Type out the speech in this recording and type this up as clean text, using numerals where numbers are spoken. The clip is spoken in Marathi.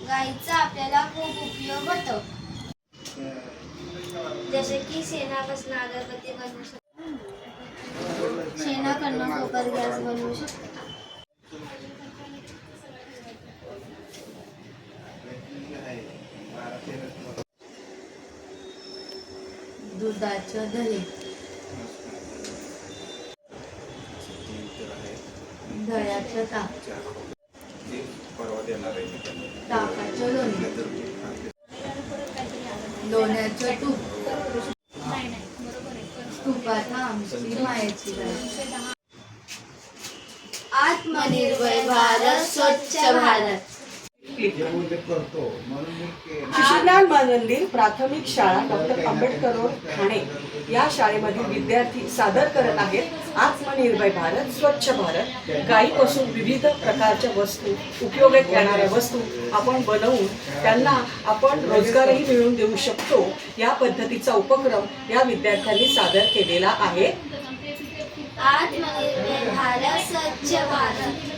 गाईचा आपल्याला खूप उपयोग होतो. जसे की शेणापासून अगरबत्ती बनवू शकतो. शेणाकडून गोबर गॅस बनवू शकतो. दुधाचं दही, दह्याचं ताक, ताकाचं लोणी, लोण्याचं तूप, तुपाचा आमची मायाची गाय. आत्मनिर्भर भारत, स्वच्छ भारत. शिशुज्ञान मंदिर प्राथमिक शाळा डॉक्टर आंबेडकर रोड ठाणे या शाळेमधील विद्यार्थी सादर करत आहेत आत्मनिर्भर भारत स्वच्छ भारत. गायीपासून विविध प्रकारच्या वस्तू, उपयोगात येणाऱ्या वस्तू आपण बनवून त्यांना आपण रोजगारही मिळवून देऊ शकतो, या पद्धतीचा उपक्रम या विद्यार्थ्यांनी सादर केलेला आहे. आत्मनिर्भर भारत, स्वच्छ भारत.